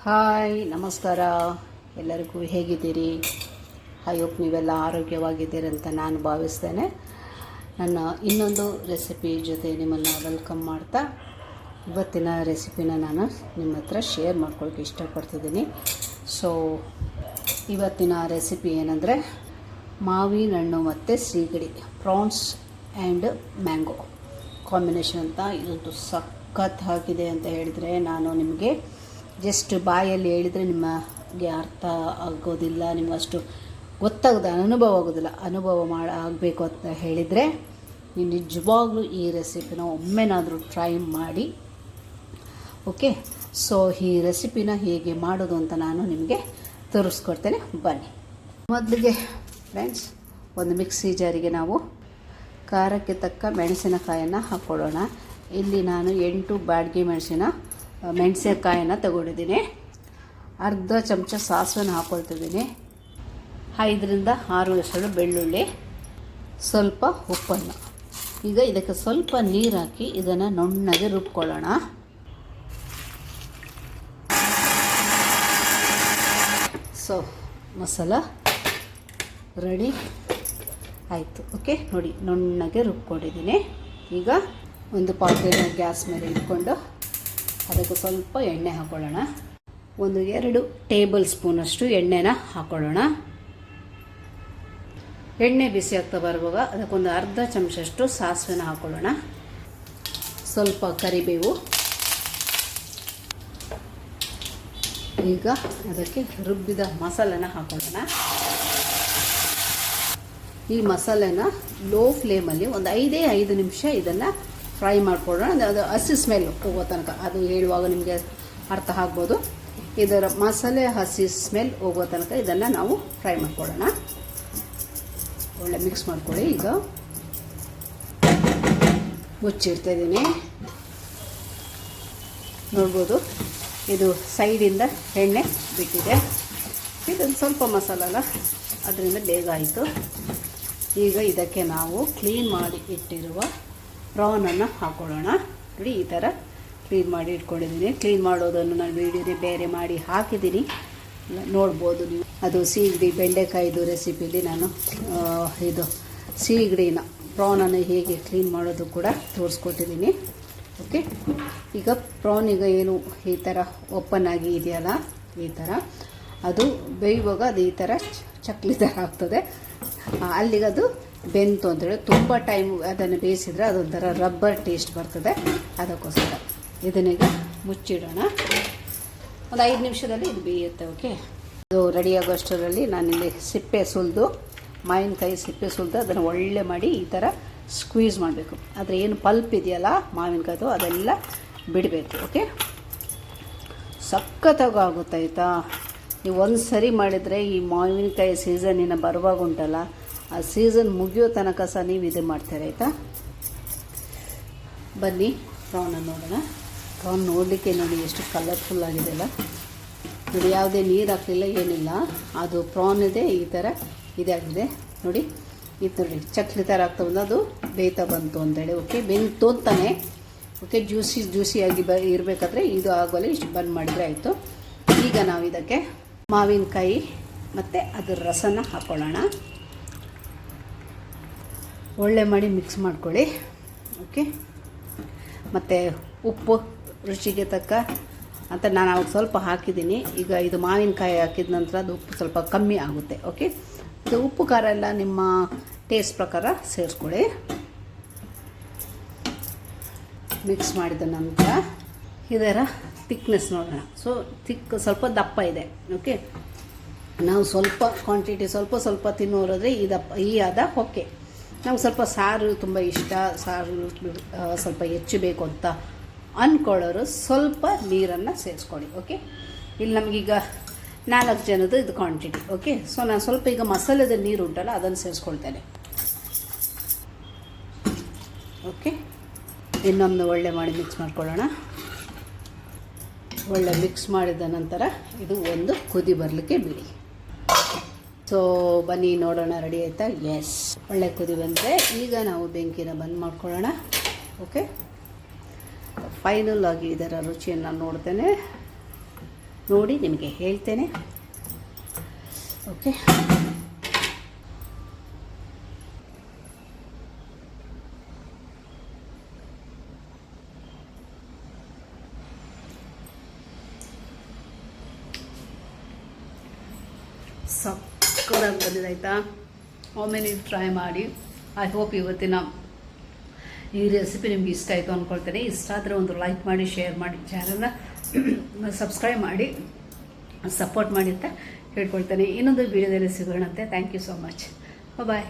Hi, ನಮಸ್ಕಾರ. ಎಲ್ಲರಿಗೂ ಹೇಗಿದ್ದೀರಿ? ಐ ಹೋಪ್ ನೀವೆಲ್ಲ ಆರೋಗ್ಯವಾಗಿದ್ದೀರಿ ಅಂತ ನಾನು ಭಾವಿಸ್ತೇನೆ. ನನ್ನ ಇನ್ನೊಂದು ರೆಸಿಪಿ ಜೊತೆ ನಿಮ್ಮನ್ನು ವೆಲ್ಕಮ್ ಮಾಡ್ತಾ ಇವತ್ತಿನ ರೆಸಿಪಿನ ನಾನು ನಿಮ್ಮ ಹತ್ರ ಶೇರ್ ಮಾಡ್ಕೊಳ್ಳೋಕ್ಕೆ ಇಷ್ಟಪಡ್ತಿದ್ದೀನಿ. ಸೊ ಇವತ್ತಿನ ರೆಸಿಪಿ ಏನಂದರೆ ಮಾವಿನ ಹಣ್ಣು ಮತ್ತು ಸೀಗಡಿ, ಪ್ರಾನ್ಸ್ ಆ್ಯಂಡ್ ಮ್ಯಾಂಗೋ ಕಾಂಬಿನೇಷನ್ ಅಂತ. ಇದೊಂದು ಸಖತ್ ಆಗಿದೆ ಅಂತ ಹೇಳಿದರೆ ನಾನು ನಿಮಗೆ ಜಸ್ಟ್ ಬಾಯಲ್ಲಿ ಹೇಳಿದರೆ ನಿಮಗೆ ಅರ್ಥ ಆಗೋದಿಲ್ಲ, ನಿಮಗಷ್ಟು ಗೊತ್ತಾಗೋದು ಅನುಭವ ಆಗೋದಿಲ್ಲ. ಅನುಭವ ಆಗಬೇಕು ಅಂತ ಹೇಳಿದರೆ ನೀವು ನಿಜವಾಗ್ಲೂ ಈ ರೆಸಿಪಿನ ಒಮ್ಮೆನಾದರೂ ಟ್ರೈ ಮಾಡಿ. ಓಕೆ, ಸೊ ಈ ರೆಸಿಪಿನ ಹೇಗೆ ಮಾಡೋದು ಅಂತ ನಾನು ನಿಮಗೆ ತೋರಿಸ್ಕೊಡ್ತೇನೆ, ಬನ್ನಿ. ಮೊದಲಿಗೆ ಫ್ರೆಂಡ್ಸ್, ಒಂದು ಮಿಕ್ಸಿ ಜಾರಿಗೆ ನಾವು ಖಾರಕ್ಕೆ ತಕ್ಕ ಮೆಣಸಿನಕಾಯನ್ನು ಹಾಕ್ಕೊಳ್ಳೋಣ. ಇಲ್ಲಿ ನಾನು 8 ಬ್ಯಾಡಗಿ ಮೆಣಸಿನಕಾಯನ್ನು ತಗೊಂಡಿದ್ದೀನಿ. ಅರ್ಧ ಚಮಚ ಸಾಸಿವೆನ ಹಾಕ್ಕೊಳ್ತಿದ್ದೀನಿ. 5ರಿಂದ 6 ಎಸಳು ಬೆಳ್ಳುಳ್ಳಿ, ಸ್ವಲ್ಪ ಉಪ್ಪನ್ನು. ಈಗ ಇದಕ್ಕೆ ಸ್ವಲ್ಪ ನೀರು ಹಾಕಿ ಇದನ್ನು ನುಣ್ಣಗೆ ರುಬ್ಕೊಳ್ಳೋಣ. ಸೊ ಮಸಾಲ ರೆಡಿ ಆಯಿತು. ಓಕೆ, ನೋಡಿ ನುಣ್ಣಗೆ ರುಬ್ಕೊಂಡಿದ್ದೀನಿ. ಈಗ ಒಂದು ಪಾತ್ರೆನ ಗ್ಯಾಸ್ ಮೇಲೆ ಇಟ್ಕೊಂಡು ಅದಕ್ಕೆ ಸ್ವಲ್ಪ ಎಣ್ಣೆ ಹಾಕ್ಕೊಳ್ಳೋಣ. 1-2 ಟೇಬಲ್ ಸ್ಪೂನಷ್ಟು ಎಣ್ಣೆನ ಹಾಕ್ಕೊಳ್ಳೋಣ. ಎಣ್ಣೆ ಬಿಸಿ ಆಗ್ತಾ ಬರುವಾಗ ಅದಕ್ಕೊಂದು ಅರ್ಧ ಚಮಚಷ್ಟು ಸಾಸಿವೆನ ಹಾಕ್ಕೊಳ್ಳೋಣ. ಸ್ವಲ್ಪ ಕರಿಬೇವು. ಈಗ ಅದಕ್ಕೆ ರುಬ್ಬಿದ ಮಸಾಲೆನ ಹಾಕ್ಕೊಳ್ಳೋಣ. ಈ ಮಸಾಲೆನ ಲೋ ಫ್ಲೇಮಲ್ಲಿ ಒಂದು 5 ನಿಮಿಷ ಇದನ್ನು ಫ್ರೈ ಮಾಡ್ಕೊಳ್ಳೋಣ. ಅದು ಹಸಿ ಸ್ಮೆಲ್ ಹೋಗೋ ತನಕ, ಅದು ಹೇಳುವಾಗ ನಿಮಗೆ ಅರ್ಥ ಆಗ್ಬೋದು. ಇದರ ಮಸಾಲೆ ಹಸಿ ಸ್ಮೆಲ್ ಹೋಗೋ ತನಕ ಇದನ್ನು ನಾವು ಫ್ರೈ ಮಾಡ್ಕೊಳ್ಳೋಣ. ಒಳ್ಳೆ ಮಿಕ್ಸ್ ಮಾಡ್ಕೊಳ್ಳಿ. ಈಗ ಮುಚ್ಚಿಡ್ತಾಯಿದ್ದೀನಿ. ನೋಡ್ಬೋದು, ಇದು ಸೈಡಿಂದ ಎಣ್ಣೆ ಬಿಟ್ಟಿದೆ. ಇದೊಂದು ಸ್ವಲ್ಪ ಮಸಾಲ ಅಲ್ಲ, ಅದರಿಂದ ಬೇಗ ಆಯಿತು. ಈಗ ಇದಕ್ಕೆ ನಾವು ಕ್ಲೀನ್ ಮಾಡಿ ಇಟ್ಟಿರುವ ಪ್ರಾನನ್ನು ಹಾಕ್ಕೊಳ್ಳೋಣ. ನೋಡಿ, ಈ ಥರ ಕ್ಲೀನ್ ಮಾಡಿ ಇಟ್ಕೊಂಡಿದ್ದೀನಿ. ಕ್ಲೀನ್ ಮಾಡೋದನ್ನು ನಾನು ವೀಡಿಯೋಲಿ ಬೇರೆ ಮಾಡಿ ಹಾಕಿದ್ದೀನಿ, ನೋಡ್ಬೋದು ನೀವು. ಅದು ಸೀಗಡಿ ಬೆಂಡೆಕಾಯಿದು ರೆಸಿಪಿಲಿ ನಾನು ಇದು ಸೀಗಡಿನ ಪ್ರಾನನ್ನು ಹೇಗೆ ಕ್ಲೀನ್ ಮಾಡೋದು ಕೂಡ ತೋರಿಸ್ಕೊಟ್ಟಿದ್ದೀನಿ. ಓಕೆ, ಈಗ ಪ್ರಾನ್ ಈಗ ಏನು ಈ ಥರ ಓಪನ್ ಆಗಿ ಇದೆಯಲ್ಲ, ಈ ಥರ ಅದು ಬೇಯುವಾಗ ಅದು ಈ ಥರ ಚಕ್ಲಿ ಥರ ಆಗ್ತದೆ. ಅಲ್ಲಿಗೆ ಅದು ಬೆಂತು ಅಂತೇಳಿ ತುಂಬ ಟೈಮ್ ಅದನ್ನು ಬೇಯಿಸಿದ್ರೆ ಅದೊಂಥರ ರಬ್ಬರ್ ಟೇಸ್ಟ್ ಬರ್ತದೆ. ಅದಕ್ಕೋಸ್ಕರ ಇದನ್ನೀಗ ಮುಚ್ಚಿಡೋಣ. ಒಂದು 5 ನಿಮಿಷದಲ್ಲಿ ಇದು ಬೇಯುತ್ತೆ. ಓಕೆ, ಇದು ರೆಡಿಯಾಗೋಷ್ಟರಲ್ಲಿ ನಾನಿಲ್ಲಿ ಸಿಪ್ಪೆ ಸುಲಿದು, ಮಾವಿನಕಾಯಿ ಸಿಪ್ಪೆ ಸುಲಿದು ಅದನ್ನು ಒಳ್ಳೆ ಮಾಡಿ ಈ ಥರ ಸ್ಕ್ವೀಸ್ ಮಾಡಬೇಕು. ಆದರೆ ಏನು ಪಲ್ಪ್ ಇದೆಯಲ್ಲ ಮಾವಿನಕಾಯ್ದು, ಅದೆಲ್ಲ ಬಿಡಬೇಕು. ಓಕೆ, ಸಖತ್ತಾಗಿ ಆಗುತ್ತಾಯ್ತಾ. ನೀವು ಒಂದು ಸರಿ ಮಾಡಿದರೆ ಈ ಮಾವಿನಕಾಯಿ ಸೀಸನ್ನಿನ ಬರುವಾಗ ಉಂಟಲ್ಲ, ಆ ಸೀಸನ್ ಮುಗಿಯೋ ತನಕ ಸಹ ನೀವು ಇದು ಮಾಡ್ತಾರೆ. ಆಯಿತಾ, ಬನ್ನಿ ಪ್ರಾನನ್ನು ನೋಡೋಣ. ಪ್ರಾನ್ ನೋಡಲಿಕ್ಕೆ ನೋಡಿ ಎಷ್ಟು ಕಲರ್ಫುಲ್ ಆಗಿದೆಲ್ಲ. ನೋಡಿ, ಯಾವುದೇ ನೀರು ಹಾಕಲಿಲ್ಲ, ಏನಿಲ್ಲ. ಅದು ಪ್ರಾನ್ ಇದೆ, ಈ ಥರ ಇದಾಗಿದೆ. ನೋಡಿ, ಇದು ನೋಡಿ ಚಕ್ಲಿ ಥರ ಆಗ್ತಾ ಬಂದು ಅದು ಬೇಯ್ತಾ ಬಂತು ಅಂತೇಳಿ. ಓಕೆ, ಬೆಂತು ಅಂತಾನೆ. ಓಕೆ, ಜ್ಯೂಸಿಯಾಗಿ ಇರಬೇಕಾದ್ರೆ ಇದು ಆಗೋಲ್ಲ, ಇಷ್ಟು ಬಂದ್ ಮಾಡಿದರೆ ಆಯಿತು. ಈಗ ನಾವು ಇದಕ್ಕೆ ಮಾವಿನಕಾಯಿ ಮತ್ತು ಅದರ ರಸನ ಹಾಕ್ಕೊಳ್ಳೋಣ. ಒಳ್ಳೆ ಮಾಡಿ ಮಿಕ್ಸ್ ಮಾಡ್ಕೊಳ್ಳಿ. ಓಕೆ, ಮತ್ತು ಉಪ್ಪು ರುಚಿಗೆ ತಕ್ಕ ಅಂತ ನಾನು ಅವಾಗ ಸ್ವಲ್ಪ ಹಾಕಿದ್ದೀನಿ. ಈಗ ಇದು ಮಾವಿನಕಾಯಿ ಹಾಕಿದ ನಂತರ ಅದು ಉಪ್ಪು ಸ್ವಲ್ಪ ಕಮ್ಮಿ ಆಗುತ್ತೆ. ಓಕೆ, ಇದು ಉಪ್ಪು ಖಾರ ಎಲ್ಲ ನಿಮ್ಮ ಟೇಸ್ಟ್ ಪ್ರಕಾರ ಸೇರಿಸ್ಕೊಳ್ಳಿ. ಮಿಕ್ಸ್ ಮಾಡಿದ ನಂತರ ಇದರ ಥಿಕ್ನೆಸ್ ನೋಡೋಣ. ಸೊ ಸ್ವಲ್ಪ ದಪ್ಪ ಇದೆ. ಓಕೆ, ನಾವು ಸ್ವಲ್ಪ ಕ್ವಾಂಟಿಟಿ ಸ್ವಲ್ಪ ತಿನ್ನೋರಾದರೆ ಈ ಆದ ಓಕೆ. ನಾವು ಸ್ವಲ್ಪ ಸಾರು ತುಂಬ ಇಷ್ಟ, ಸಾರು ಸ್ವಲ್ಪ ಹೆಚ್ಚು ಬೇಕು ಅಂತ ಅಂದ್ಕೊಳ್ಳೋರು ಸ್ವಲ್ಪ ನೀರನ್ನು ಸೇರಿಸ್ಕೊಳ್ಳಿ. ಓಕೆ, ಇಲ್ಲಿ ನಮಗೀಗ 4 ಜನದ್ದು ಇದು ಕ್ವಾಂಟಿಟಿ. ಓಕೆ, ಸೊ ನಾನು ಸ್ವಲ್ಪ ಈಗ ಮಸಾಲೆದ ನೀರು ಉಂಟಲ್ಲ ಅದನ್ನು ಸೇರಿಸ್ಕೊಳ್ತೇನೆ. ಓಕೆ, ಇನ್ನೊಂದು ಒಳ್ಳೆ ಮಾಡಿ ಮಿಕ್ಸ್ ಮಾಡ್ಕೊಳ್ಳೋಣ. ಒಳ್ಳೆ ಮಿಕ್ಸ್ ಮಾಡಿದ ನಂತರ ಇದು ಒಂದು ಕುದಿ ಬರಲಿಕ್ಕೆ ಬಿಡಿ. ಸೊ ಬನ್ನಿ ನೋಡೋಣ, ರೆಡಿ ಆಯಿತಾ? ಎಸ್, ಒಳ್ಳೆ ಕುದಿ ಬಂದರೆ ಈಗ ನಾವು ಬೆಂಕಿನ ಬಂದ್ ಮಾಡ್ಕೊಳ್ಳೋಣ. ಓಕೆ, ಫೈನಲ್ ಆಗಿ ಇದರ ರುಚಿಯನ್ನು ನೋಡ್ತೇನೆ. ನೋಡಿ ನಿಮಗೆ ಹೇಳ್ತೇನೆ. ಓಕೆ, ಸಕ್ಕತ್ತಾಗಿ ಬಂದಿದೆ ಆಯಿತಾ. ಒಮ್ಮೆ ನೀವು ಟ್ರೈ ಮಾಡಿ. ಐ ಹೋಪ್ ಇವತ್ತಿನ ಈ ರೆಸಿಪಿ ನಿಮ್ಗೆ ಇಷ್ಟ ಆಯಿತು ಅಂದ್ಕೊಳ್ತೇನೆ. ಇಷ್ಟ ಆದರೆ ಒಂದು ಲೈಕ್ ಮಾಡಿ, ಶೇರ್ ಮಾಡಿ, ಚಾನಲ್ನ ಸಬ್ಸ್ಕ್ರೈಬ್ ಮಾಡಿ, ಸಪೋರ್ಟ್ ಮಾಡಿ ಅಂತ ಹೇಳ್ಕೊಳ್ತೇನೆ. ಇನ್ನೊಂದು ವೀಡಿಯೋದಲ್ಲಿ ಸಿಗೋಣಂತೆ. Thank you so much. Bye.